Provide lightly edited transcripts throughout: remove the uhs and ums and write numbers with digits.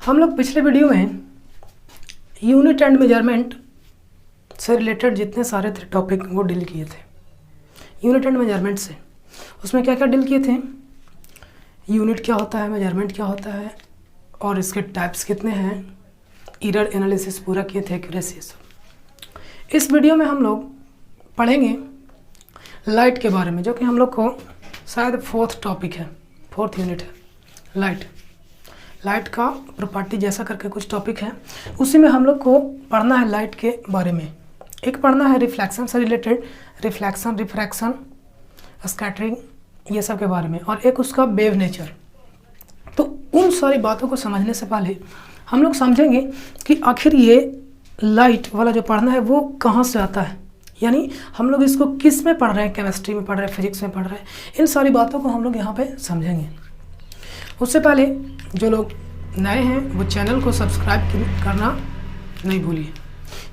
हम लोग पिछले वीडियो में यूनिट एंड मेजरमेंट से रिलेटेड जितने सारे थे टॉपिक वो डील किए थे। यूनिट एंड मेजरमेंट से उसमें क्या क्या डील किए थे, यूनिट क्या होता है, मेजरमेंट क्या होता है और इसके टाइप्स कितने हैं, एरर एनालिसिस पूरा किए थे, एक्यूरेसी सब। इस वीडियो में हम लोग पढ़ेंगे लाइट के बारे में, जो कि हम लोग को शायद फोर्थ टॉपिक है, फोर्थ यूनिट है। लाइट का प्रॉपर्टी जैसा करके कुछ टॉपिक है, उसी में हम लोग को पढ़ना है लाइट के बारे में। एक पढ़ना है रिफ्लेक्शन से रिलेटेड, रिफ्लेक्शन, रिफ्रैक्शन, स्कैटरिंग, ये सब के बारे में, और एक उसका वेव नेचर। तो उन सारी बातों को समझने से पहले हम लोग समझेंगे कि आखिर ये लाइट वाला जो पढ़ना है वो कहाँ से आता है, यानी हम लोग इसको किस में पढ़ रहे हैं, केमिस्ट्री में पढ़ रहे हैं, फिजिक्स में पढ़ रहे हैं। इन सारी बातों को हम लोग यहाँ पे समझेंगे। उससे पहले जो लोग नए हैं वो चैनल को सब्सक्राइब करना नहीं भूलिए,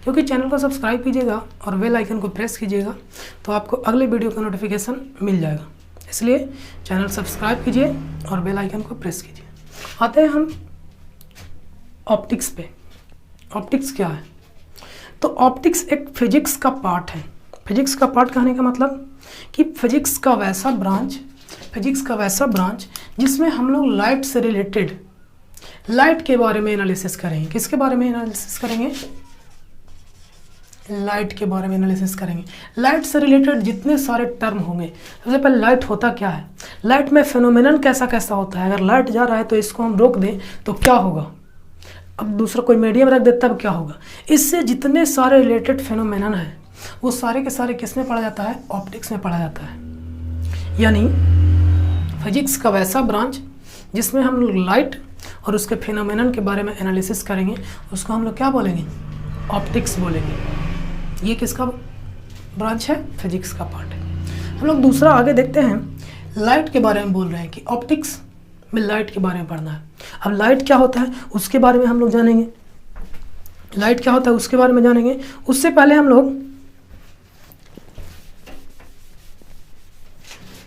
क्योंकि चैनल को सब्सक्राइब कीजिएगा और बेल आइकन को प्रेस कीजिएगा तो आपको अगले वीडियो का नोटिफिकेशन मिल जाएगा। इसलिए चैनल सब्सक्राइब कीजिए और बेल आइकन को प्रेस कीजिए। आते हैं हम ऑप्टिक्स पे। ऑप्टिक्स क्या है? तो ऑप्टिक्स एक फिजिक्स का पार्ट है। फिजिक्स का पार्ट कहने का मतलब कि फिजिक्स का वैसा ब्रांच जिसमें हम लोग लाइट से रिलेटेड, लाइट के बारे में एनालिसिस करेंगे। किसके बारे में एनालिसिस करेंगे? लाइट के बारे में एनालिसिस करेंगे। लाइट से रिलेटेड जितने सारे टर्म होंगे, सबसे पहले लाइट होता क्या है, लाइट में फेनोमेनन कैसा कैसा होता है, अगर लाइट जा रहा है तो इसको हम रोक दें तो क्या होगा, अब दूसरा कोई मीडियम रख दे तब क्या होगा। इससे जितने सारे रिलेटेड फेनोमेनन है वो सारे के सारे किस में पढ़ा जाता है? ऑप्टिक्स में पढ़ा जाता है। यानी फिजिक्स का वैसा ब्रांच जिसमें हम लोग लाइट और उसके फेनोमेनन के बारे में एनालिसिस करेंगे, उसको हम लोग क्या बोलेंगे? ऑप्टिक्स बोलेंगे। ये किसका ब्रांच है? फिजिक्स का पार्ट है। हम लोग दूसरा आगे देखते हैं, लाइट के बारे में बोल रहे हैं कि ऑप्टिक्स में लाइट के बारे में पढ़ना है। अब लाइट क्या होता है उसके बारे में हम लोग जानेंगे। लाइट क्या होता है उसके बारे में जानेंगे। उससे पहले हम लोग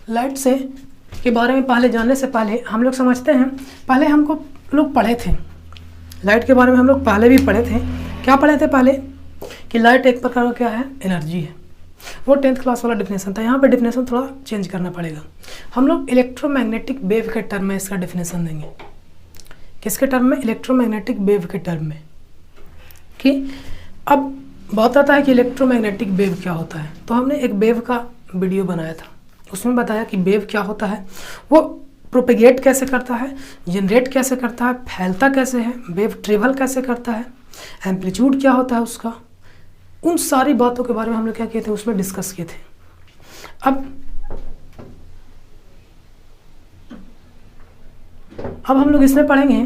लाइट से के बारे में पहले जानने से पहले हम लोग समझते हैं, पहले हमको लोग पढ़े थे लाइट के बारे में, हम लोग पहले भी पढ़े थे। क्या पढ़े थे पहले? कि लाइट एक प्रकार का क्या है? एनर्जी है। वो 10th क्लास वाला डिफिनेशन था। यहाँ पे डिफिनेशन थोड़ा चेंज करना पड़ेगा। हम लोग इलेक्ट्रोमैग्नेटिक वेव के टर्म में इसका डिफिनेशन देंगे। किसके टर्म में? इलेक्ट्रोमैग्नेटिक वेव के टर्म में। कि अब बात आता है कि इलेक्ट्रोमैग्नेटिक वेव क्या होता है। तो हमने एक वेव का वीडियो बनाया था, उसमें बताया कि वेव क्या होता है, वो प्रोपेगेट कैसे करता है, जनरेट कैसे करता है, फैलता कैसे है, वेव ट्रेवल कैसे करता है, एम्पलीट्यूड क्या होता है उसका। उन सारी बातों के बारे में हम लोग क्या किए थे, उसमें डिस्कस किए थे। अब हम लोग इसमें पढ़ेंगे,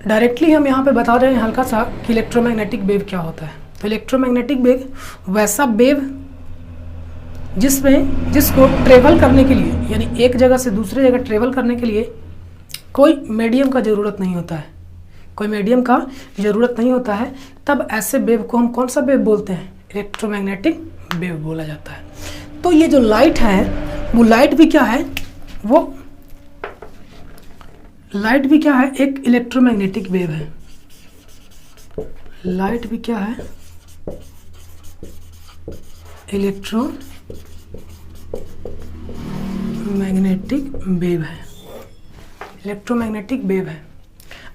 डायरेक्टली हम यहाँ पे बता रहे हैं हल्का सा कि इलेक्ट्रोमैग्नेटिक वेव क्या होता है। तो इलेक्ट्रोमैग्नेटिक वेव वैसा वेव जिसको ट्रेवल करने के लिए, यानी एक जगह से दूसरी जगह ट्रेवल करने के लिए कोई मीडियम का ज़रूरत नहीं होता है, कोई मीडियम का ज़रूरत नहीं होता है, तब ऐसे वेव को हम कौन सा वेव बोलते हैं? इलेक्ट्रोमैग्नेटिक वेव बोला जाता है। तो ये जो लाइट है वो लाइट भी क्या है? वो लाइट भी क्या है? एक इलेक्ट्रोमैग्नेटिक वेव है। लाइट भी क्या है? इलेक्ट्रोमैग्नेटिक वेव है। इलेक्ट्रोमैग्नेटिक वेव है।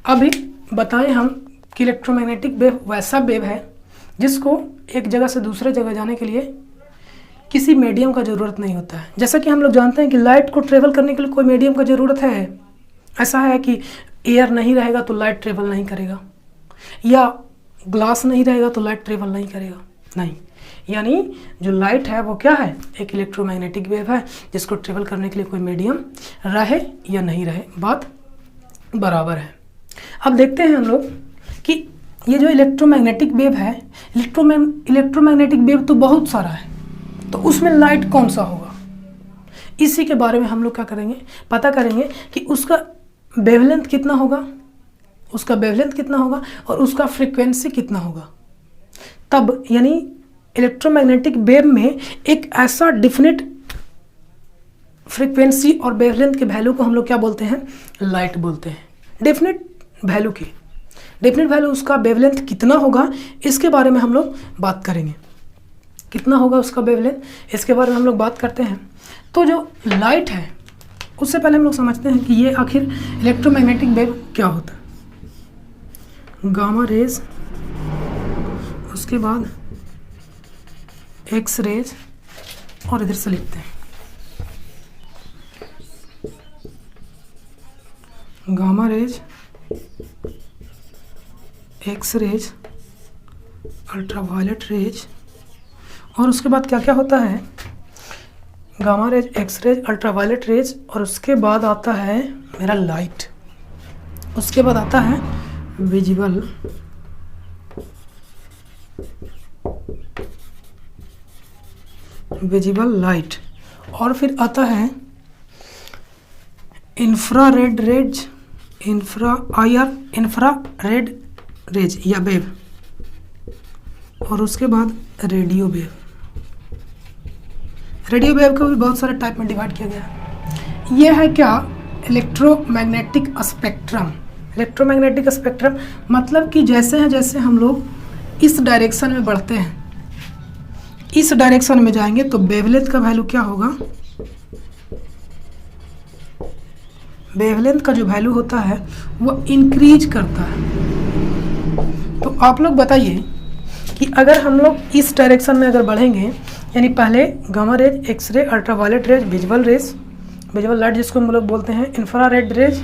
अभी बताएं हम कि इलेक्ट्रोमैग्नेटिक वेव वैसा वेव है जिसको एक जगह से दूसरे जगह जाने के लिए किसी मीडियम का ज़रूरत नहीं होता है। जैसा कि हम लोग जानते हैं कि लाइट को ट्रेवल करने के लिए कोई मीडियम का ज़रूरत है। ऐसा है कि एयर नहीं रहेगा तो लाइट ट्रेवल नहीं करेगा, या ग्लास नहीं रहेगा तो लाइट ट्रेवल नहीं करेगा, नहीं। यानी जो लाइट है वो क्या है? एक इलेक्ट्रोमैग्नेटिक वेव है जिसको ट्रेवल करने के लिए कोई मीडियम रहे या नहीं रहे, बात बराबर है। अब देखते हैं हम लोग कि ये जो इलेक्ट्रोमैग्नेटिक वेव है, इलेक्ट्रोमैग्नेटिक वेव तो बहुत सारा है, तो उसमें लाइट कौन सा होगा, इसी के बारे में हम लोग क्या करेंगे? पता करेंगे कि उसका वेवलेंथ कितना होगा, उसका वेवलेंथ कितना होगा और उसका फ्रीक्वेंसी कितना होगा। तब यानी इलेक्ट्रोमैग्नेटिक वेव में एक ऐसा डिफिनिट फ्रीक्वेंसी और वेवलेंथ के वैल्यू को हम लोग क्या बोलते हैं? लाइट बोलते हैं। डेफिनेट वैल्यू की। डेफिनेट वैल्यू उसका वेवलेंथ कितना होगा इसके बारे में हम लोग बात करेंगे। कितना होगा उसका वेवलेंथ इसके बारे में हम लोग बात करते हैं। तो जो लाइट है उससे पहले हम लोग समझते हैं कि ये आखिर इलेक्ट्रोमैग्नेटिक वेव क्या होता है। गामा रेज, उसके बाद एक्स रेज, और इधर से लिखते हैं gamma rays, X rays, ultraviolet rays, और उसके बाद क्या क्या होता है, gamma rays, X rays, ultraviolet rays, और उसके बाद आता है मेरा लाइट, उसके बाद आता है विजिबल लाइट, और फिर आता है इंफ्रारेड रेज, इंफ्रारेड रेज या वेव, और उसके बाद रेडियो वेव। रेडियो वेव को भी बहुत सारे टाइप में डिवाइड किया गया है। ये है क्या, इलेक्ट्रोमैग्नेटिक स्पेक्ट्रम। इलेक्ट्रोमैग्नेटिक स्पेक्ट्रम मतलब कि जैसे हम लोग इस डायरेक्शन में बढ़ते हैं, इस डायरेक्शन में जाएंगे तो वेवलेंथ का वैल्यू क्या होगा, वेवलेंथ का जो वैल्यू होता है वो इंक्रीज करता है। तो आप लोग बताइए कि अगर हम लोग इस डायरेक्शन में अगर बढ़ेंगे, यानी पहले gamma rays, X ray, ultraviolet rays, visual light जिसको हम लोग बोलते हैं, इंफ्रारेड रेज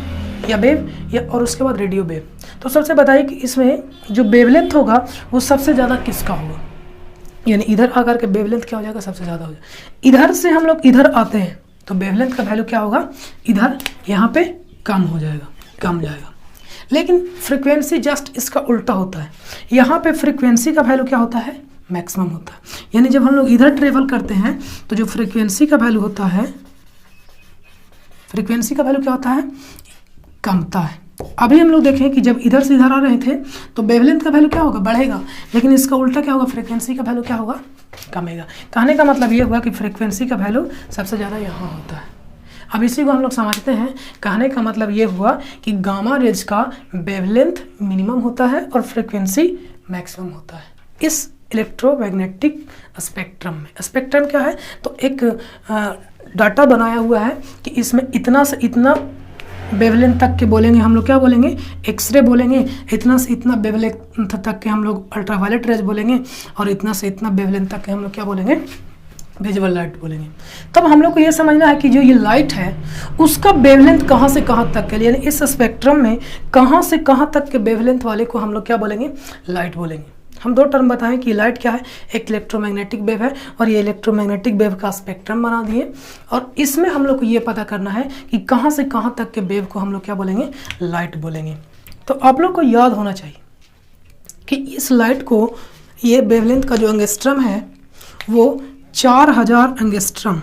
या वेव, या और उसके बाद रेडियो वेव। तो सबसे बताइए कि इसमें जो वेवलेंथ होगा वो सबसे ज़्यादा किसका होगा, यानी इधर आकर के वेवलेंथ क्या हो जाएगा, सबसे ज़्यादा हो जाएगा। इधर से हम लोग इधर आते हैं तो वेवलेंथ का वैल्यू क्या होगा, इधर यहाँ पे कम हो जाएगा, कम जाएगा। लेकिन फ्रीक्वेंसी जस्ट इसका उल्टा होता है। यहाँ पे फ्रीक्वेंसी का वैल्यू क्या होता है, मैक्सिमम होता है। यानी जब हम लोग इधर ट्रेवल करते हैं तो जो फ्रीक्वेंसी का वैल्यू होता है, फ्रीक्वेंसी का वैल्यू क्या होता है, कमता है। अभी हम लोग देखें कि जब इधर से इधर आ रहे थे तो वेवलेंथ का वैल्यू क्या होगा, बढ़ेगा, लेकिन इसका उल्टा क्या होगा, फ्रीक्वेंसी का वैल्यू क्या होगा, कमेगा। कहने का मतलब ये हुआ कि फ्रीक्वेंसी का वैल्यू सबसे ज़्यादा यहाँ होता है। अब इसी को हम लोग समझते हैं। कहने का मतलब ये हुआ कि गामा रेज का वेवलेंथ मिनिमम होता है और फ्रीक्वेंसी मैक्सिमम होता है इस इलेक्ट्रोमैग्नेटिक स्पेक्ट्रम में। स्पेक्ट्रम क्या है, तो एक डाटा बनाया हुआ है कि इसमें इतना से इतना वेवलेंथ तक के बोलेंगे हम लोग, क्या बोलेंगे, एक्सरे बोलेंगे, इतना से इतना वेवलेंथ तक के हम लोग अल्ट्रावायलेट रेज बोलेंगे, और इतना से इतना वेवलेंथ तक के हम लोग क्या बोलेंगे, विजुअल लाइट बोलेंगे। तब हम लोग को ये समझना है कि जो ये लाइट है उसका वेवलेंथ कहाँ से कहाँ तक के लिए, यानी इस स्पेक्ट्रम में कहाँ से कहाँ तक के वेवलेंथ वाले को हम लोग क्या बोलेंगे, लाइट बोलेंगे। हम दो टर्म बताएं कि लाइट क्या है, एक इलेक्ट्रोमैग्नेटिक वेव है, और ये इलेक्ट्रोमैग्नेटिक वेव का स्पेक्ट्रम बना दिए, और इसमें हम लोग को ये पता करना है कि कहाँ से कहाँ तक के वेव को हम लोग क्या बोलेंगे, लाइट बोलेंगे। तो आप लोग को याद होना चाहिए कि इस लाइट को, ये वेवलेंथ का जो एंगस्ट्रम है वो 4000 एंगस्ट्रम,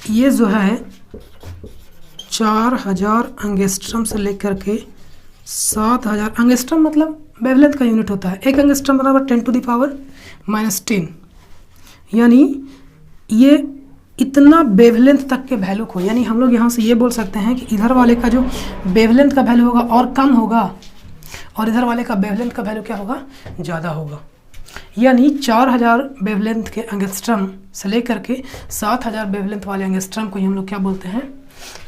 ये जो है 4000 एंगस्ट्रम से लेकर के 7000 एंगस्ट्रम, मतलब वेवलेंथ का यूनिट होता है। एक एंगस्ट्रम बराबर 10⁻⁻10, यानी ये इतना वेवलेंथ तक के वैल्यू को, यानी हम लोग यहाँ से ये बोल सकते हैं कि इधर वाले का जो वेवलेंथ का वैल्यू होगा और कम होगा, और इधर वाले का वेवलेंथ का वैल्यू क्या होगा, ज़्यादा होगा। यानी 4000 वेवलेंथ के एंगस्ट्रम से लेकर के 7000 वेवलेंथ वाले एंगस्ट्रम को हम लोग क्या बोलते हैं,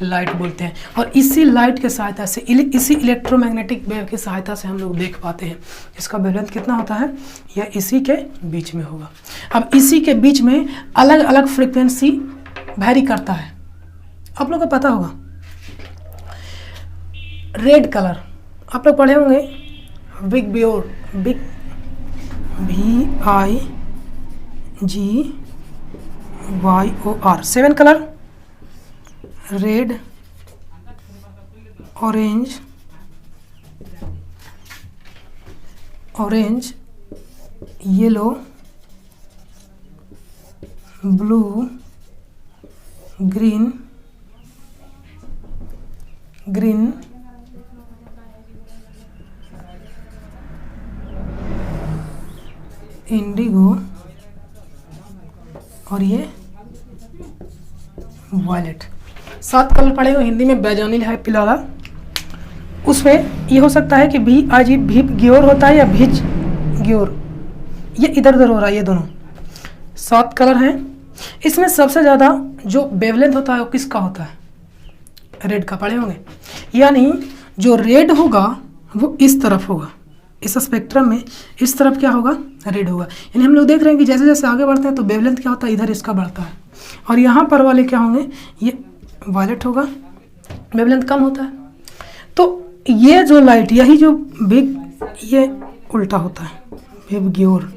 लाइट बोलते हैं। और इसी लाइट के सहायता से, इसी इलेक्ट्रोमैग्नेटिक वेव की सहायता से हम लोग देख पाते हैं। इसका वेवलेंथ कितना होता है, यह इसी के बीच में होगा। अब इसी के बीच में अलग अलग फ्रीक्वेंसी वैरी करता है। आप लोग को पता होगा रेड कलर आप लोग पढ़े होंगे, बिग बियोर, बिग VIGYOR, 7 colour, red, orange, yellow, blue, green, indigo, और ये वायलेट। 7 कलर पड़े हुए, हिंदी में बैजानिल है पिलारा। उसमें ये हो सकता है कि भी अजीब भीप ग्योर होता है या भीज ग्योर, ये इधर उधर हो रहा है, ये दोनों 7 कलर हैं। इसमें सबसे ज़्यादा जो वेवलेंथ होता है वो किसका होता है? रेड का पढ़े होंगे। यानी जो रेड होगा वो इस तरफ होगा, इस स्पेक्ट्रम में इस तरफ क्या होगा? रेड होगा। यानी हम लोग देख रहे हैं कि जैसे जैसे आगे बढ़ते हैं तो वेवलेंथ क्या होता है? इधर इसका बढ़ता है। और यहाँ पर वाले क्या होंगे? ये वायलेट होगा, वेवलेंथ कम होता है। तो ये जो लाइट, यही जो बिग, ये उल्टा होता है, बिग ग्योर।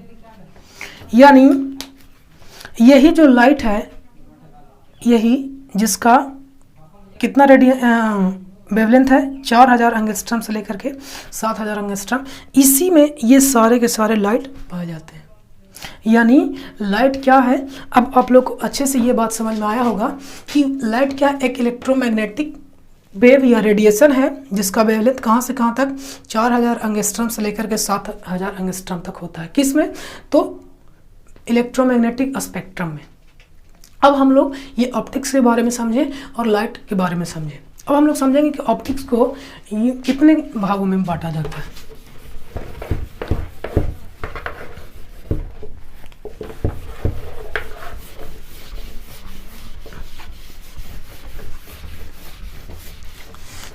यानी यही जो लाइट है, यही जिसका कितना वेवलेंथ है? 4000 एंगस्ट्रम से लेकर के 7000 एंगस्ट्रम, इसी में ये सारे के सारे लाइट पाए जाते हैं। यानी लाइट क्या है? अब आप लोग को अच्छे से ये बात समझ में आया होगा कि लाइट क्या? एक इलेक्ट्रोमैग्नेटिक वेव या रेडिएशन है जिसका वेवलेंथ कहाँ से कहाँ तक? 4000 एंगस्ट्रम से लेकर के 7000 एंगस्ट्रम तक होता है। किस में? तो इलेक्ट्रोमैग्नेटिक स्पेक्ट्रम में। अब हम लोग ये ऑप्टिक्स के बारे में समझें और लाइट के बारे में समझें। अब हम लोग समझेंगे कि ऑप्टिक्स को ये कितने भागों में बांटा जाता है।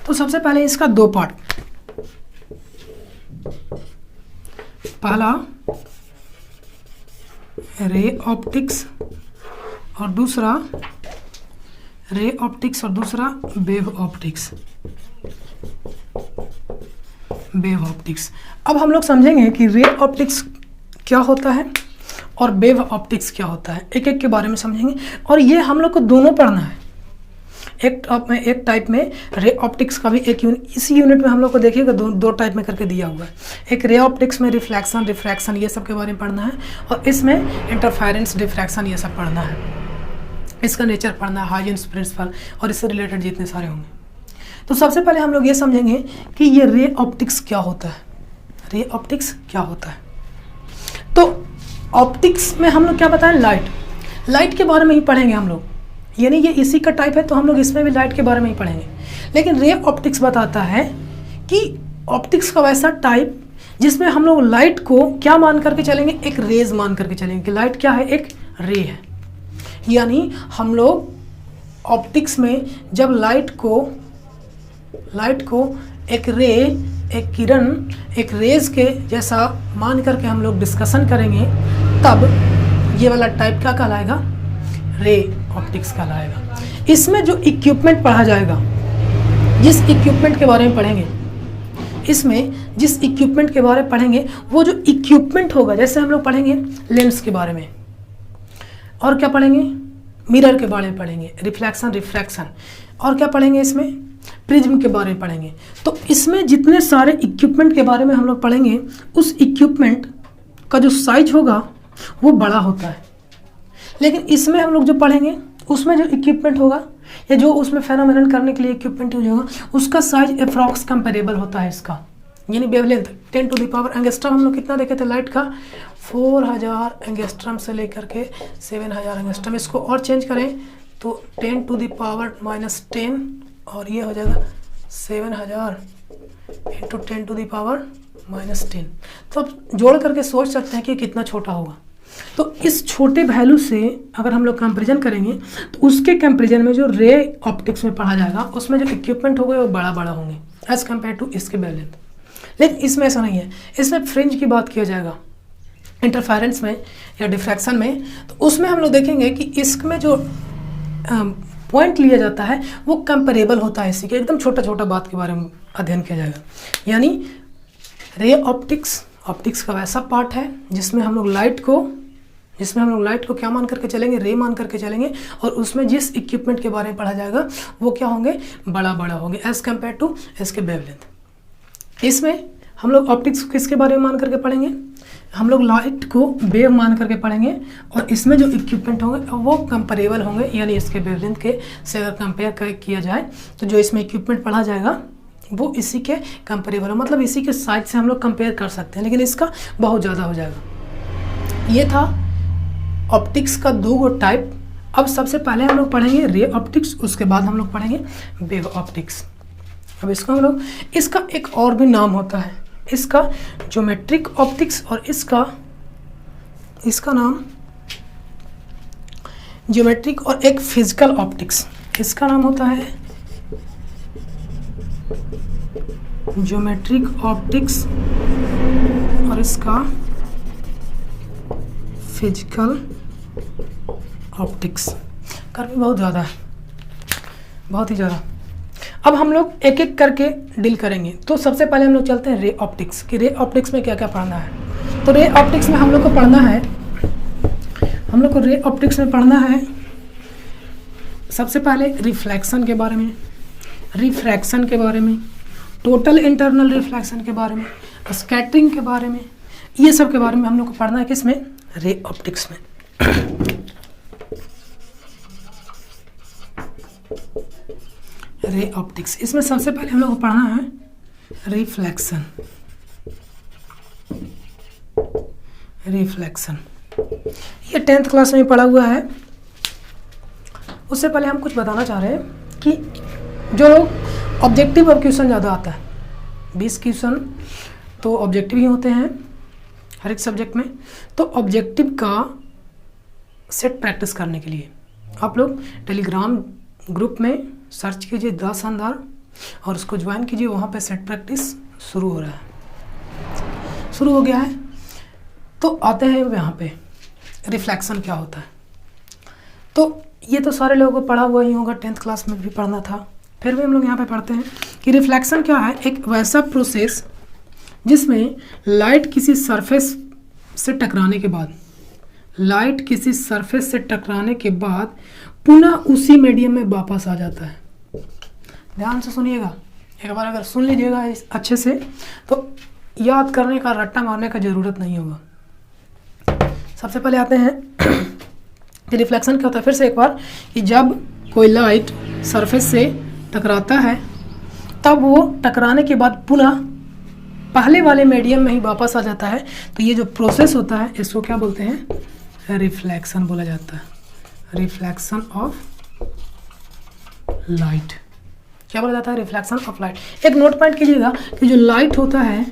तो सबसे पहले इसका 2 पार्ट। पहला रे ऑप्टिक्स और दूसरा वेव ऑप्टिक्स। अब हम लोग समझेंगे कि रे ऑप्टिक्स क्या होता है और वेव ऑप्टिक्स क्या होता है, एक एक के बारे में समझेंगे। और ये हम लोग को दोनों पढ़ना है। एक टाइप में रे ऑप्टिक्स का भी एक यूनिट, इसी यूनिट में हम लोग को देखिएगा दो टाइप में करके दिया हुआ है। एक रे ऑप्टिक्स में रिफ्लेक्शन, रिफ्रैक्शन ये सब के बारे में पढ़ना है, और इसमें इंटरफेरेंस, डिफ्रैक्शन ये सब पढ़ना है। इसका नेचर पढ़ना है, हाइजेंस प्रिंसिपल और इससे रिलेटेड जितने सारे होंगे। तो सबसे पहले हम लोग ये समझेंगे कि ये रे ऑप्टिक्स क्या होता है। रे ऑप्टिक्स क्या होता है? तो ऑप्टिक्स में हम लोग क्या बताएं? लाइट के बारे में ही पढ़ेंगे हम लोग। यानी ये इसी का टाइप है तो हम लोग इसमें भी लाइट के बारे में ही पढ़ेंगे। लेकिन रे ऑप्टिक्स बताता है कि ऑप्टिक्स का वैसा टाइप जिसमें हम लोग लाइट को क्या मान करके चलेंगे? एक रेज मान करके चलेंगे कि लाइट क्या है? एक रे है। यानी हम लोग ऑप्टिक्स में जब लाइट को एक रे, एक किरण, एक रेज के जैसा मान करके हम लोग डिस्कशन करेंगे, तब ये वाला टाइप क्या कहलाएगा? रे ऑप्टिक्स कहलाएगा। इसमें जो इक्विपमेंट पढ़ा जाएगा, जिस इक्विपमेंट के बारे में पढ़ेंगे, इसमें जिस इक्विपमेंट के बारे में पढ़ेंगे, वो जो इक्विपमेंट होगा, जैसे हम लोग पढ़ेंगे लेंस के बारे में, और क्या पढ़ेंगे? मिरर के बारे में पढ़ेंगे, रिफ्लेक्शन, रिफ्रैक्शन, और क्या पढ़ेंगे? इसमें प्रिज्म के बारे में पढ़ेंगे। तो इसमें जितने सारे इक्विपमेंट के बारे में हम लोग पढ़ेंगे, उस इक्विपमेंट का जो साइज होगा वो बड़ा होता है। लेकिन इसमें हम लोग जो पढ़ेंगे, उसमें जो इक्विपमेंट होगा या जो उसमें फेनोमेनन करने के लिए इक्विपमेंट यूज होगा, उसका साइज अप्रॉक्स कंपेरेबल होता है इसका। यानी wavelength 10 to the power angstrom हम लोग कितना देखे थे लाइट का? 4000 एंगस्ट्रम से लेकर के 7000 एंगस्ट्रम। इसको और चेंज करें तो 10 टू द पावर -10, और ये हो जाएगा 7000 इंटू 10 टू द पावर -10। तो अब जोड़ करके सोच सकते हैं कि कितना छोटा होगा। तो इस छोटे वैल्यू से अगर हम लोग कंपेरिजन करेंगे, तो उसके कंपेरिजन में जो रे ऑप्टिक्स में पढ़ा जाएगा, उसमें जो इक्विपमेंट होंगे वो बड़ा बड़ा होंगे एज कम्पेयर टू इसके वेवलेंथ। लेकिन इसमें ऐसा नहीं है। इसमें फ्रिंज की बात किया जाएगा इंटरफेरेंस में या डिफ्रैक्शन में, तो उसमें हम लोग देखेंगे कि इसमें जो पॉइंट लिया जाता है वो कंपेरेबल होता है इसी के, एकदम छोटा छोटा बात के बारे में अध्ययन किया जाएगा। यानी रे ऑप्टिक्स का वैसा पार्ट है जिसमें हम लोग लाइट को क्या मान करके चलेंगे? रे मान करके चलेंगे, और उसमें जिस इक्विपमेंट के बारे में पढ़ा जाएगा वो क्या होंगे? बड़ा बड़ा होंगे एज कम्पेयर टू इसके वेवलेंथ। इसमें हम लोग ऑप्टिक्स किसके बारे में मान करके पढ़ेंगे? हम लोग लाइट को वेव मान करके पढ़ेंगे, और इसमें जो इक्विपमेंट होंगे वो कंपेरेबल होंगे, यानी इसके वेवलेंथ के से अगर कंपेयर किया जाए तो जो इसमें इक्विपमेंट पढ़ा जाएगा वो इसी के कंपेरेबल हो, मतलब इसी के साइज से हम लोग कंपेयर कर सकते हैं, लेकिन इसका बहुत ज़्यादा हो जाएगा। ये था ऑप्टिक्स का 2 टाइप, अब सबसे पहले हम लोग पढ़ेंगे रे ऑप्टिक्स, उसके बाद हम लोग पढ़ेंगे वेव ऑप्टिक्स। अब इसको हम लोग, इसका एक और भी नाम होता है, इसका ज्योमेट्रिक ऑप्टिक्स और इसका नाम ज्योमेट्रिक और एक फिजिकल ऑप्टिक्स, इसका नाम होता है ज्योमेट्रिक ऑप्टिक्स और इसका फिजिकल ऑप्टिक्स। कर्मी बहुत ज़्यादा है, बहुत ही ज़्यादा। अब हम लोग एक एक करके डील करेंगे। तो सबसे पहले हम लोग चलते हैं रे ऑप्टिक्स कि रे ऑप्टिक्स में क्या क्या पढ़ना है। तो रे ऑप्टिक्स में हम लोग को पढ़ना है, हम लोग को रे ऑप्टिक्स में पढ़ना है सबसे पहले रिफ्लेक्शन के बारे में, रिफ्रैक्शन के बारे में, टोटल इंटरनल रिफ्लेक्शन के बारे में, स्कैटरिंग के बारे में, ये सब के बारे में हम लोग को पढ़ना है किसमें, रे ऑप्टिक्स में। रे ऑप्टिक्स, इसमें सबसे पहले हम लोग को पढ़ना है रिफ्लेक्शन। रिफ्लेक्शन ये 10th क्लास में पढ़ा हुआ है। उससे पहले हम कुछ बताना चाह रहे हैं कि जो लोग ऑब्जेक्टिव अब क्वेश्चन ज़्यादा आता है, 20 क्वेश्चन तो ऑब्जेक्टिव ही होते हैं हर एक सब्जेक्ट में। तो ऑब्जेक्टिव का सेट प्रैक्टिस करने के लिए आप लोग टेलीग्राम ग्रुप में सर्च कीजिए 10 अंधार और उसको ज्वाइन कीजिए, वहाँ पे सेट प्रैक्टिस शुरू हो रहा है, शुरू हो गया है। तो आते हैं यहाँ पे रिफ्लेक्शन क्या होता है। तो ये तो सारे लोगों को पढ़ा हुआ ही होगा, 10th क्लास में भी पढ़ना था, फिर भी हम लोग यहाँ पे पढ़ते हैं कि रिफ्लेक्शन क्या है। एक वैसा प्रोसेस जिसमें लाइट किसी सरफेस से टकराने के बाद, लाइट किसी सरफेस से टकराने के बाद पुनः उसी मीडियम में वापस आ जाता है। ध्यान से सुनिएगा, एक बार अगर सुन लीजिएगा अच्छे से तो याद करने का, रट्टा मारने का ज़रूरत नहीं होगा। सबसे पहले आते हैं कि रिफ्लेक्शन क्या होता है। फिर से एक बार कि जब कोई लाइट सरफेस से टकराता है तब वो टकराने के बाद पुनः पहले वाले मीडियम में ही वापस आ जाता है। तो ये जो प्रोसेस होता है इसको क्या बोलते हैं, रिफ्लेक्शन बोला जाता है। रिफ्लेक्शन ऑफ लाइट क्या बोला जाता है, रिफ्लेक्शन ऑफ लाइट। एक नोट पॉइंट कीजिएगा कि जो लाइट होता है,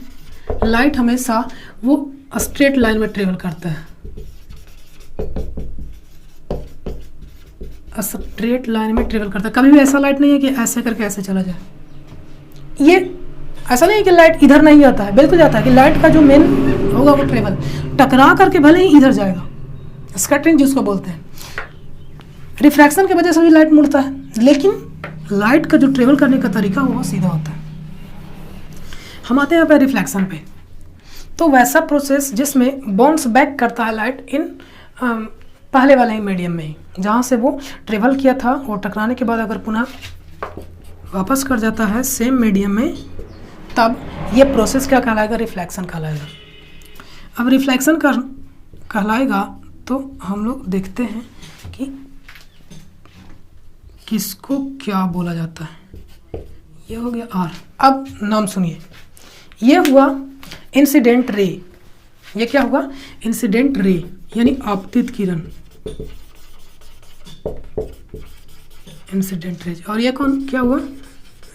लाइट हमेशा वो स्ट्रेट लाइन में ट्रेवल करता है, स्ट्रेट लाइन में ट्रेवल करता है। कभी भी ऐसा लाइट नहीं है कि ऐसे करके ऐसे चला जाए। ये ऐसा नहीं है कि लाइट इधर नहीं जाता है, बिल्कुल जाता है कि लाइट का जो मेन होगा वो ट्रेवल टकरा करके भले ही इधर जाएगा, स्कैटरिंग जिसको बोलते हैं। रिफ्रैक्शन की वजह से भी लाइट मुड़ता है, लेकिन लाइट का जो ट्रेवल करने का तरीका वो सीधा होता है। हम आते हैं यहाँ पे रिफ्लेक्शन पे। तो वैसा प्रोसेस जिसमें बाउंस बैक करता है लाइट इन पहले वाले ही मीडियम में ही, जहाँ से वो ट्रेवल किया था, वो टकराने के बाद अगर पुनः वापस कर जाता है सेम मीडियम में, तब ये प्रोसेस क्या कहलाएगा, रिफ्लेक्शन कहलाएगा। अब रिफ्लेक्शन कहलाएगा तो हम लोग देखते हैं कि किसको क्या बोला जाता है। ये हो गया आर। अब नाम सुनिए, ये हुआ इंसिडेंट रे। ये क्या हुआ, इंसिडेंट रे यानी आपतित किरण, इंसिडेंट रेज। और ये कौन क्या हुआ,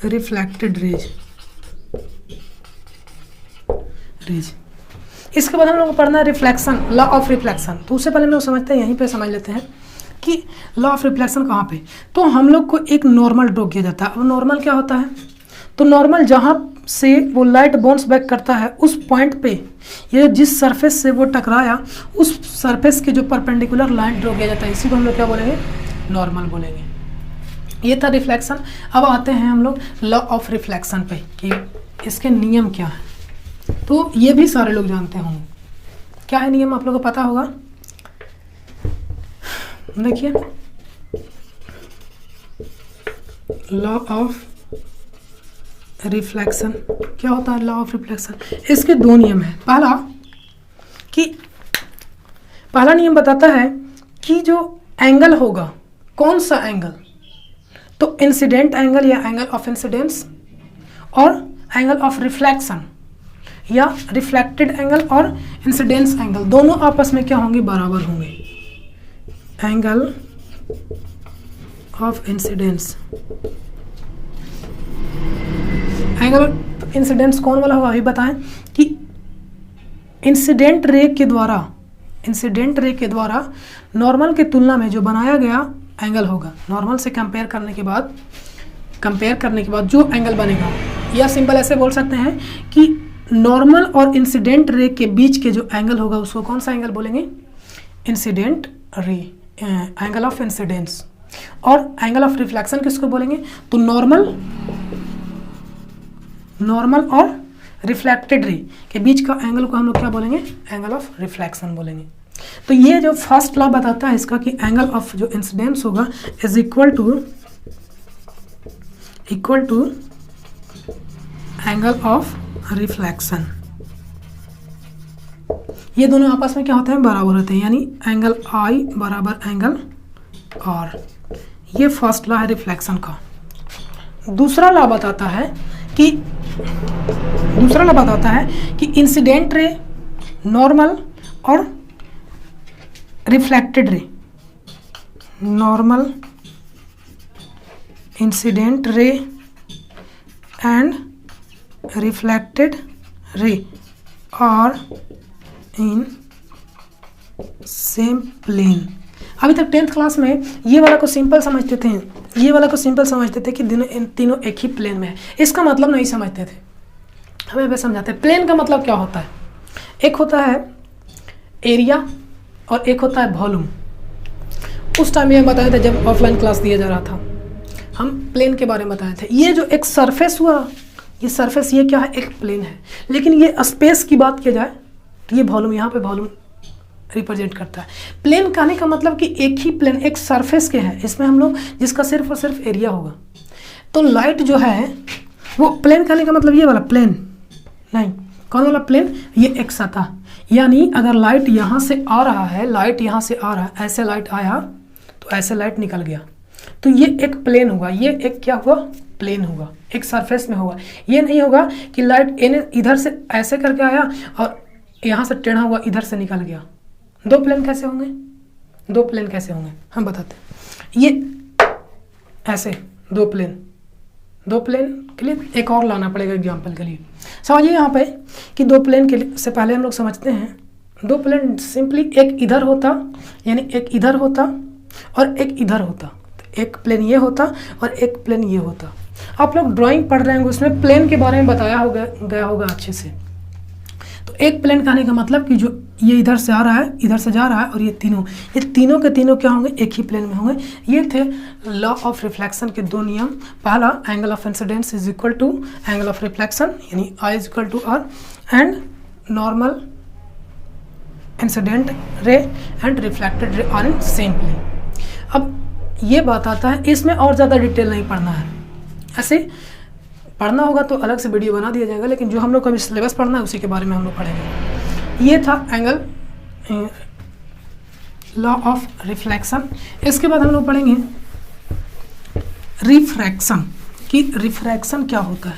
रिफ्लेक्टेड रेज, रेज। इसके बाद हम लोग को पढ़ना है रिफ्लेक्शन, लॉ ऑफ रिफ्लेक्शन। तो उससे पहले हम लोग समझते हैं, यहीं पे समझ लेते हैं कि लॉ ऑफ रिफ्लेक्शन कहाँ पे। तो हम लोग को एक नॉर्मल ड्रॉ किया जाता है। अब नॉर्मल क्या होता है, तो नॉर्मल जहाँ से वो लाइट बाउंस बैक करता है उस पॉइंट पे, ये जिस सरफेस से वो टकराया उस सरफेस के जो परपेंडिकुलर लाइन ड्रॉ किया जाता है, इसी को हम लोग क्या बोलेंगे, नॉर्मल बोलेंगे। ये था रिफ्लेक्शन। अब आते हैं हम लोग लॉ ऑफ रिफ्लेक्शन पे कि इसके नियम क्या है। तो ये भी सारे लोग जानते होंगे, क्या है नियम, आप लोगों को पता होगा। देखिए, लॉ ऑफ रिफ्लेक्शन क्या होता है, लॉ ऑफ रिफ्लेक्शन। इसके दो नियम हैं। पहला नियम बताता है कि जो एंगल होगा, कौन सा एंगल, तो इंसिडेंट एंगल या एंगल ऑफ इंसिडेंस और एंगल ऑफ रिफ्लेक्शन या रिफ्लेक्टेड एंगल और इंसिडेंस एंगल, दोनों आपस में क्या होंगे, बराबर होंगे। Angle of incidence. Angle of incidence कौन वाला होगा अभी बताएं कि इंसिडेंट रे के द्वारा नॉर्मल की तुलना में जो बनाया गया एंगल होगा, नॉर्मल से कंपेयर करने के बाद जो एंगल बनेगा, या सिंपल ऐसे बोल सकते हैं कि नॉर्मल और इंसिडेंट रे के बीच के जो एंगल होगा उसको कौन सा एंगल बोलेंगे? Incident ray, angle of incidence. और एंगल ऑफ रिफ्लेक्शन किसको बोलेंगे? तो नॉर्मल और रिफ्लेक्टेड रे के बीच का एंगल को हम लोग क्या बोलेंगे? एंगल ऑफ रिफ्लेक्शन बोलेंगे। तो ये जो फर्स्ट लॉ बताता है इसका कि एंगल ऑफ जो इंसिडेंस होगा is equal to angle of reflection. ये दोनों आपस में क्या होते हैं? बराबर होते हैं, यानी एंगल आई बराबर एंगल आर। ये फर्स्ट लॉ है रिफ्लेक्शन का। दूसरा लॉ बताता है कि इंसिडेंट रे, नॉर्मल और reflected ray, normal, incident ray and reflected ray are in same plane. अभी तक 10th क्लास में ये वाला को सिंपल समझते थे कि तीनों एक ही प्लेन में है। इसका मतलब नहीं समझते थे, हमें वे समझाते हैं। प्लेन का मतलब क्या होता है? एक होता है एरिया और एक होता है वॉल्यूम। उस टाइम ये बताया था जब ऑफलाइन क्लास दिया जा रहा था, हम प्लेन के बारे में बताए थे। ये जो एक सरफेस हुआ, ये सरफेस, ये क्या है? एक प्लेन है। लेकिन ये स्पेस की बात की जाए तो ये वॉल्यूम, यहाँ पे वॉल्यूम रिप्रेजेंट करता है। प्लेन कहने का मतलब कि एक ही प्लेन, एक सरफेस के है, इसमें हम लोग जिसका सिर्फ और सिर्फ एरिया होगा। तो लाइट जो है वो प्लेन कहने का मतलब ये वाला प्लेन नहीं, कौन वाला प्लेन? ये एक सतह। यानी अगर लाइट यहाँ से आ रहा है, ऐसे लाइट आया तो ऐसे लाइट निकल गया, तो ये एक प्लेन होगा। ये एक क्या हुआ? प्लेन होगा, एक सरफेस में होगा। ये नहीं होगा कि लाइट इधर से ऐसे करके आया और यहाँ से टेढ़ा हुआ इधर से निकल गया। दो प्लेन कैसे होंगे? हम बताते हैं। ये ऐसे दो प्लेन के लिए एक और लाना पड़ेगा एग्जाम्पल के लिए। समझिए यहाँ पे कि दो प्लेन के लिए से पहले हम लोग समझते हैं, दो प्लेन सिंपली एक इधर होता, यानी एक इधर होता और एक इधर होता। तो एक प्लेन ये होता और एक प्लेन ये होता। आप लोग ड्राइंग पढ़ रहे होंगे, उसमें प्लेन के बारे में बताया गया होगा अच्छे से। तो एक प्लेन कहने का मतलब कि जो ये इधर से आ रहा है, इधर से जा रहा है, और ये तीनों के तीनों क्या होंगे? एक ही प्लेन में होंगे। ये थे लॉ ऑफ रिफ्लेक्शन के दो नियम। पहला, angle of incidence is equal to angle of reflection, यानी I is equal to R, and normal, incident ray and reflected ray are in same plane. अब ये बात आता है, इसमें और ज़्यादा डिटेल नहीं पढ़ना है। ऐसे पढ़ना होगा तो अलग से वीडियो बना दिया जाएगा, लेकिन जो हम लोग को अभी सिलेबस पढ़ना है उसी के बारे में हम लोग पढ़ेंगे। ये था एंगल, लॉ ऑफ रिफ्लेक्शन। इसके बाद हम लोग पढ़ेंगे रिफ्रैक्शन, कि रिफ्रैक्शन क्या होता है।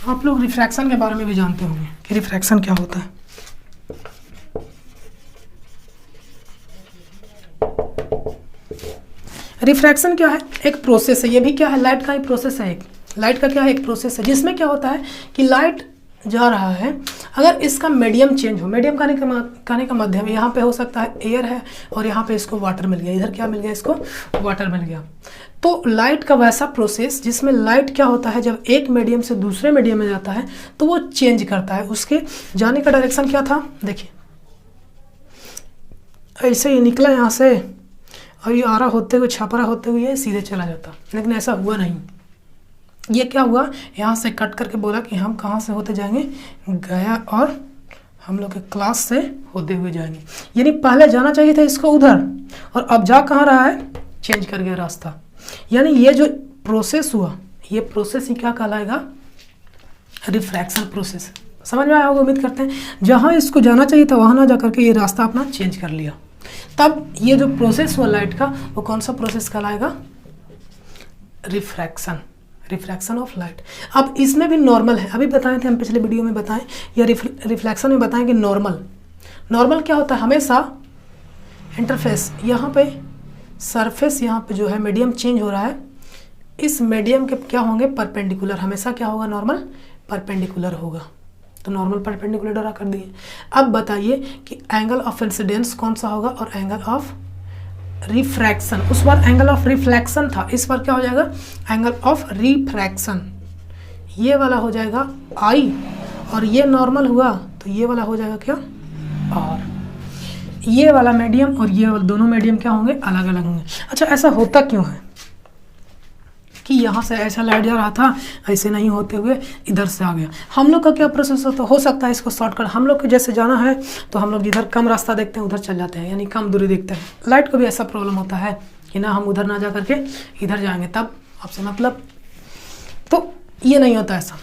आप लोग रिफ्रैक्शन के बारे में भी जानते होंगे कि रिफ्रैक्शन क्या होता है। रिफ्रैक्शन क्या है? एक प्रोसेस है। ये भी क्या है? लाइट का ही प्रोसेस है। एक लाइट का क्या है? एक प्रोसेस है, जिसमें क्या होता है कि लाइट जा रहा है, अगर इसका मीडियम चेंज हो, मीडियम कहने का माध्यम, यहाँ पे हो सकता है एयर है और यहाँ पे इसको वाटर मिल गया, इधर क्या मिल गया? इसको वाटर मिल गया। तो लाइट का वैसा प्रोसेस जिसमें लाइट क्या होता है, जब एक मीडियम से दूसरे मीडियम में जाता है तो वो चेंज करता है। उसके जाने का डायरेक्शन क्या था? देखिए, ऐसे ही निकला यहाँ से, और ये आरा होते हुए, छपरा होते हुए सीधे चला जाता, लेकिन ऐसा हुआ नहीं। ये क्या हुआ? यहाँ से कट करके बोला कि हम कहाँ से होते जाएंगे? गया, और हम लोग के क्लास से होते हुए जाएंगे। यानी पहले जाना चाहिए था इसको उधर, और अब जा कहाँ रहा है? चेंज कर गया रास्ता। यानी ये जो प्रोसेस हुआ, ये प्रोसेस ही क्या कहलाएगा? Refraction process. समझ में आया होगा, उम्मीद करते हैं। जहाँ इसको जाना चाहिए था वहाँ ना जा करके ये रास्ता अपना चेंज कर लिया, तब ये जो प्रोसेस हुआ लाइट का, वो कौन सा प्रोसेस कहलाएगा? Refraction of light. अब इसमें भी नॉर्मल है, अभी बताए थे हम पिछले वीडियो में बताएं, या रिफ्लेक्शन में बताएं कि नॉर्मल, नॉर्मल क्या होता है, हमेशा इंटरफेस यहाँ पे, सरफेस यहाँ पे जो है मीडियम चेंज हो रहा है, इस मीडियम के क्या होंगे, परपेंडिकुलर, हमेशा क्या होगा, नॉर्मल परपेंडिकुलर होगा। तो नॉर्मल परपेंडिकुलर ड्रा कर दिए। अब बताइए कि एंगल ऑफ इंसिडेंस कौन सा होगा और एंगल ऑफ रिफ्रैक्शन। उस बार एंगल ऑफ रिफ्लेक्शन था, इस बार क्या हो जाएगा, एंगल ऑफ रिफ्रैक्शन। ये वाला हो जाएगा आई, और ये नॉर्मल हुआ तो ये वाला हो जाएगा क्या, और ये वाला मीडियम और ये वाला, दोनों मीडियम क्या होंगे, अलग अलग होंगे। अच्छा, ऐसा होता क्यों है कि यहाँ से ऐसा लाइट जा रहा था, ऐसे नहीं होते हुए इधर से आ गया। हम लोग का क्या प्रोसेस होता, हो सकता है इसको शॉर्टकट, हम लोग को जैसे जाना है तो हम लोग जिधर कम रास्ता देखते हैं उधर चल जाते हैं, यानी कम दूरी देखते हैं। लाइट को भी ऐसा प्रॉब्लम होता है कि ना हम उधर ना जा करके इधर जाएंगे, तब आपसे मतलब, तो ये नहीं होता। ऐसा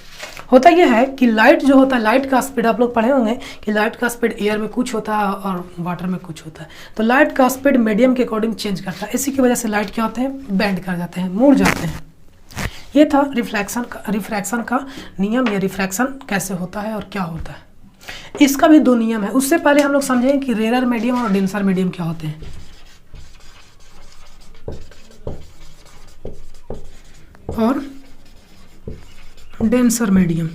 होता यह है कि लाइट जो होता है, लाइट का स्पीड आप लोग पढ़े होंगे कि लाइट का स्पीड एयर में कुछ होता है और वाटर में कुछ होता है। तो लाइट का स्पीड मीडियम के अकॉर्डिंग चेंज करता है, इसी की वजह से लाइट क्या होते हैं, बेंड कर जाते हैं, मुड़ जाते हैं। ये था रिफ्रैक्शन का नियम, या रिफ्रैक्शन कैसे होता है और क्या होता है। इसका भी दो नियम है। उससे पहले हम लोग समझेंगे कि रेयर मीडियम और डेंसर मीडियम क्या होते हैं। और डेंसर मीडियम,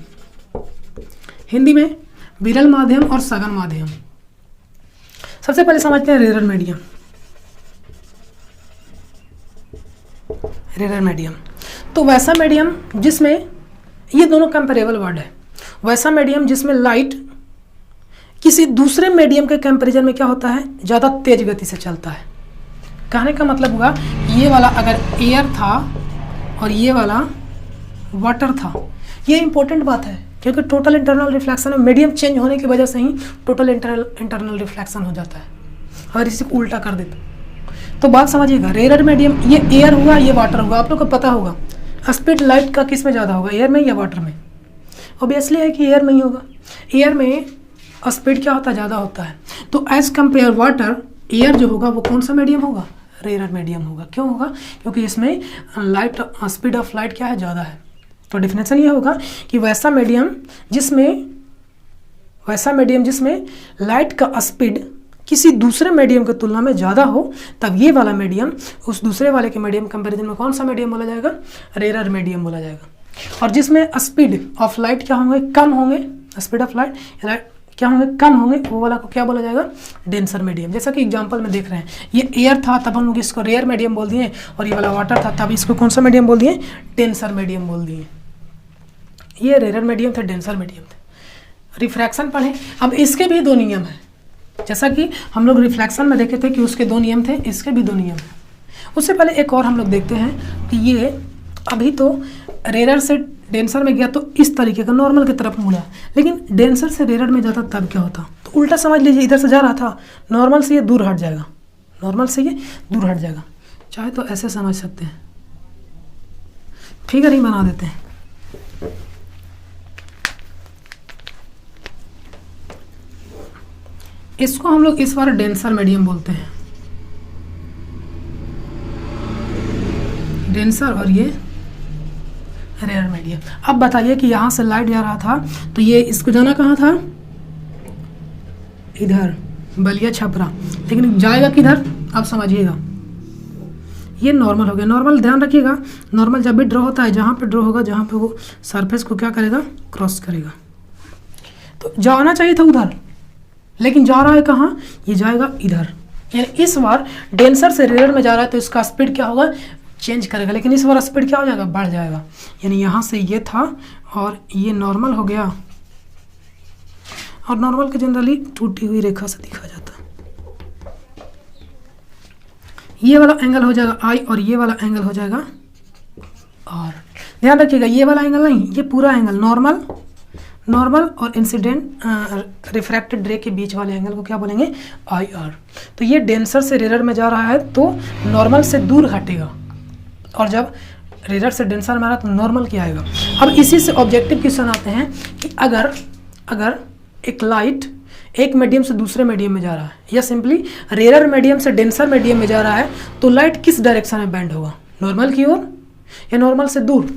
हिंदी में विरल माध्यम और सघन माध्यम। सबसे पहले समझते हैं रेयर मीडियम। रेयर मीडियम तो वैसा मीडियम जिसमें, ये दोनों कंपेरेबल वर्ड है, वैसा मीडियम जिसमें लाइट किसी दूसरे मीडियम के कंपैरिजन में क्या होता है, ज़्यादा तेज गति से चलता है। कहने का मतलब हुआ, ये वाला अगर एयर था और ये वाला वाटर था, ये इंपॉर्टेंट बात है क्योंकि टोटल इंटरनल रिफ्लेक्शन में मीडियम चेंज होने की वजह से ही टोटल इंटरनल रिफ्लेक्शन हो जाता है। अगर इसी को उल्टा कर देते तो बात समझिएगा। रेयर मीडियम, ये एयर हुआ, ये वाटर हुआ, आप लोग को पता होगा स्पीड लाइट का किस में ज़्यादा होगा, एयर में या वाटर में। ऑब्वियसली है कि एयर में ही होगा। एयर में स्पीड क्या होता है, ज़्यादा होता है। तो एज कम्पेयर वाटर, एयर जो होगा वो कौन सा मीडियम होगा, रेयर मीडियम होगा। क्यों होगा, क्योंकि इसमें लाइट, स्पीड ऑफ लाइट क्या है, ज़्यादा है। तो डेफिनेशन ये होगा कि वैसा मीडियम जिसमें लाइट का स्पीड किसी दूसरे मीडियम की तुलना में ज़्यादा हो, तब ये वाला मीडियम उस दूसरे वाले के मीडियम कंपैरिजन में कौन सा मीडियम बोला जाएगा, रेयर मीडियम बोला जाएगा। और जिसमें स्पीड ऑफ लाइट क्या होंगे, कम होंगे, स्पीड ऑफ लाइट क्या होंगे, कम होंगे, वो वाला को क्या बोला जाएगा, डेंसर मीडियम। जैसा कि एग्जांपल में देख रहे हैं, ये एयर था तब हम लोग इसको रेयर मीडियम बोल दिए, और ये वाला वाटर था तब इसको कौन सा मीडियम बोल दिए, डेंसर मीडियम बोल दिए। ये रेयर मीडियम थे, डेंसर मीडियम थे। रिफ्रैक्शन पढ़े। अब इसके भी दो नियम हैं, जैसा कि हम लोग रिफ्लेक्शन में देखे थे कि उसके दो नियम थे, इसके भी दो नियम हैं। उससे पहले एक और हम लोग देखते हैं कि ये अभी तो रेयर से डेंसर में गया तो इस तरीके का नॉर्मल की तरफ मुड़ा, लेकिन डेंसर से रेयर में जाता तब क्या होता, तो उल्टा समझ लीजिए, इधर से जा रहा था, नॉर्मल से ये दूर हट जाएगा, नॉर्मल से ये दूर हट जाएगा। चाहे तो ऐसे समझ सकते हैं, फिगर ही बना देते हैं। इसको हम लोग इस बार डेंसर मीडियम बोलते हैं, डेंसर, और ये रेयर मीडियम। अब बताइए कि यहाँ से लाइट जा रहा था तो ये इसको जाना कहाँ था, इधर बलिया छपरा, लेकिन जाएगा किधर, अब समझिएगा। ये नॉर्मल हो गया। नॉर्मल ध्यान रखिएगा, नॉर्मल जब भी ड्रॉ होता है, जहाँ पे ड्रॉ होगा, जहाँ पे वो सरफेस को क्या करेगा, क्रॉस करेगा। तो जाना चाहिए था उधर, लेकिन जा रहा है कहाँ, ये जाएगा इधर। यानी इस बार डेंसर से रेयर में जा रहा है तो इसका स्पीड क्या होगा, चेंज करेगा, लेकिन इस बार स्पीड क्या हो जाएगा, बढ़ जाएगा। यानी यहाँ से ये था और ये नॉर्मल हो गया, और नॉर्मल के जनरली टूटी हुई रेखा से दिखा जाता है। ये वाला एंगल हो जाएगा आई, और ये वाला एंगल हो जाएगा और। ध्यान रखिएगा, ये वाला एंगल नहीं, ये पूरा एंगल नॉर्मल और इंसिडेंट रिफ्रैक्टेड रे के बीच वाले एंगल को क्या बोलेंगे, आई आर। तो ये डेंसर से रेयर में जा रहा है तो नॉर्मल से दूर हटेगा, और जब रेयर से डेंसर में आ रहा तो नॉर्मल क्या आएगा। अब इसी से ऑब्जेक्टिव क्वेश्चन आते हैं कि अगर एक लाइट एक मीडियम से दूसरे मीडियम में जा रहा है, या सिंपली रेयर मीडियम से डेंसर मीडियम में जा रहा है, तो लाइट किस डायरेक्शन में बेंड होगा, नॉर्मल की ओर या नॉर्मल से दूर।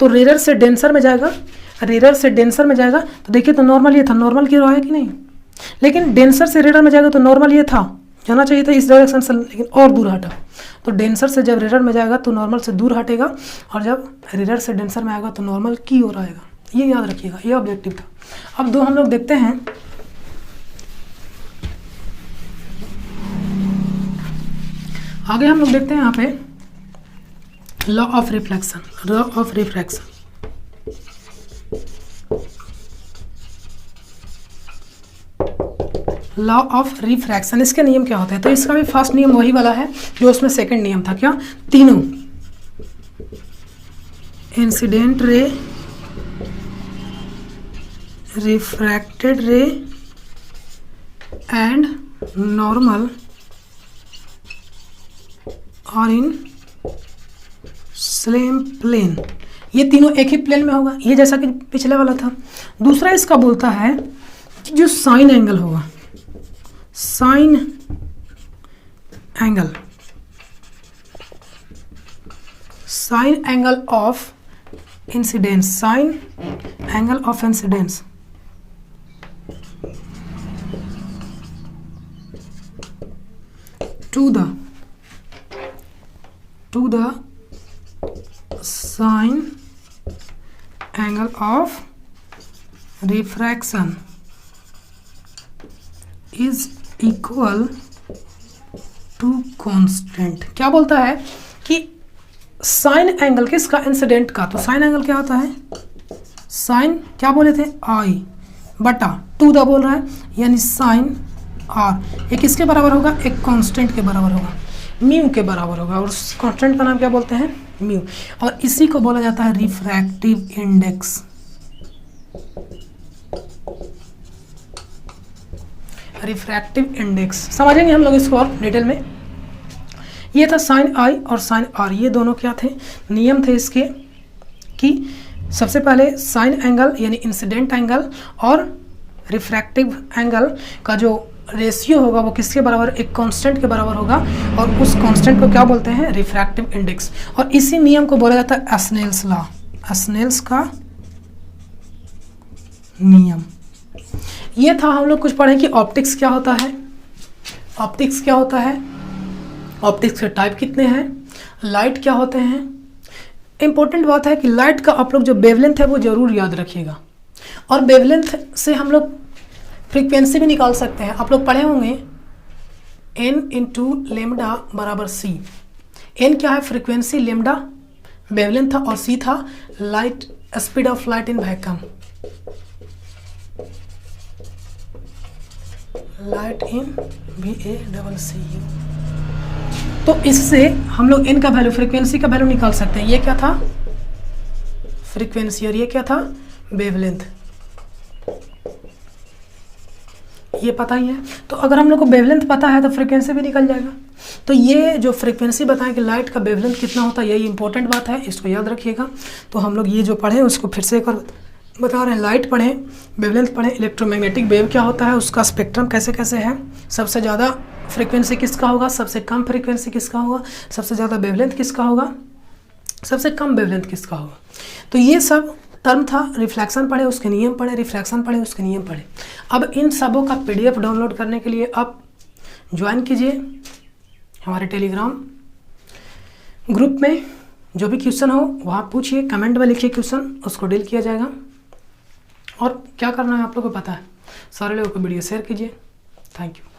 तो रेयर से डेंसर में जाएगा, रेयर से डेंसर में जाएगा तो देखिए, तो नॉर्मल ये था, नॉर्मल की ओर है कि नहीं। लेकिन डेंसर से रेडर में जाएगा तो नॉर्मल ये था, जाना चाहिए था इस डायरेक्शन से, लेकिन और दूर हटा। तो डेंसर से जब रेडर में जाएगा तो नॉर्मल से दूर हटेगा, और जब रेडर से डेंसर में आएगा तो नॉर्मल की ओर आएगा। ये याद रखिएगा, ये ऑब्जेक्टिव था। अब दो हम लोग देखते हैं, आगे हम लोग देखते हैं यहाँ पे law of reflection, law of refraction. Law of refraction, इसके नियम क्या होते हैं? तो इसका भी फर्स्ट नियम वही वाला है जो उसमें सेकंड नियम था। क्या? तीनों, इंसिडेंट रे, रिफ्रैक्टेड रे एंड नॉर्मल और इन सेम प्लेन, ये तीनों एक ही प्लेन में होगा, ये जैसा कि पिछले वाला था। दूसरा इसका बोलता है कि जो साइन एंगल होगा, sign angle, sign angle of incidence, sign angle of incidence to the sine angle of refraction is equal to constant। क्या बोलता है कि साइन एंगल किसका? इंसिडेंट का। तो साइन एंगल क्या होता है? साइन क्या बोले थे? आई बटा टू द बोल रहा है, यानी साइन आर, ये किसके बराबर होगा? एक कांस्टेंट के बराबर होगा, म्यू के बराबर होगा। और उस कांस्टेंट का नाम क्या बोलते हैं? म्यू। और इसी को बोला जाता है रिफ्रैक्टिव इंडेक्स। रिफ्रैक्टिव इंडेक्स समझेंगे हम लोग इसको और डिटेल में। ये था साइन आई और साइन आर, ये दोनों क्या थे? नियम थे इसके कि सबसे पहले साइन एंगल यानी इंसिडेंट एंगल और रिफ्रैक्टिव एंगल का जो रेशियो होगा वो किसके बराबर? एक कांस्टेंट के बराबर होगा, और उस कांस्टेंट को क्या बोलते हैं? Refractive index. और इसी नियम को बोला जाता है स्नेल्स लॉ, स्नेल्स का नियम। ये था, हम लोग कुछ पढ़े कि ऑप्टिक्स क्या होता है, ऑप्टिक्स क्या होता है, ऑप्टिक्स के टाइप कितने हैं, लाइट क्या होते हैं। इंपॉर्टेंट बात है कि लाइट का आप लोग जो वेवलेंथ है वो जरूर याद रखिएगा, और वेवलेंथ से हम लोग फ्रीक्वेंसी भी निकाल सकते हैं। आप लोग पढ़े होंगे n इंटू लेमडा बराबर c। n क्या है? फ्रीक्वेंसी, लेमडा वेवलेंथ था, और c था light, speed of light in vacuum, light in VACU। तो इससे हम लोग n का वैल्यू, फ्रीक्वेंसी का वैल्यू निकाल सकते हैं। ये क्या था? फ्रीक्वेंसी, और ये क्या था? वेवलेंथ। ये पता ही है। तो अगर हम लोग को वेवलेंथ पता है तो फ्रीक्वेंसी भी निकल जाएगा। तो ये जो फ्रीक्वेंसी बताएं कि लाइट का वेवलेंथ कितना होता है, यही इंपॉर्टेंट बात है, इसको याद रखिएगा। तो हम लोग ये जो पढ़े उसको फिर से एक बार बता रहे हैं। लाइट पढ़ें, वेवलेंथ पढ़ें, इलेक्ट्रोमैग्नेटिक वेव क्या होता है, उसका स्पेक्ट्रम कैसे कैसे है, सबसे ज़्यादा फ्रीक्वेंसी किसका होगा, सबसे कम फ्रीक्वेंसी किसका होगा, सबसे ज़्यादा वेवलेंथ किसका होगा, सबसे कम वेवलेंथ किसका होगा। तो ये सब टर्म था। रिफ्लेक्शन पढ़े, उसके नियम पढ़े, रिफ्रैक्शन पढ़े, उसके नियम पढ़े। अब इन सबों का PDF डाउनलोड करने के लिए आप ज्वाइन कीजिए हमारे टेलीग्राम ग्रुप में। जो भी क्वेश्चन हो वहाँ पूछिए, कमेंट में लिखिए क्वेश्चन, उसको डील किया जाएगा। और क्या करना है आप लोगों को पता है। सारे लोगों को वीडियो शेयर कीजिए। Thank you.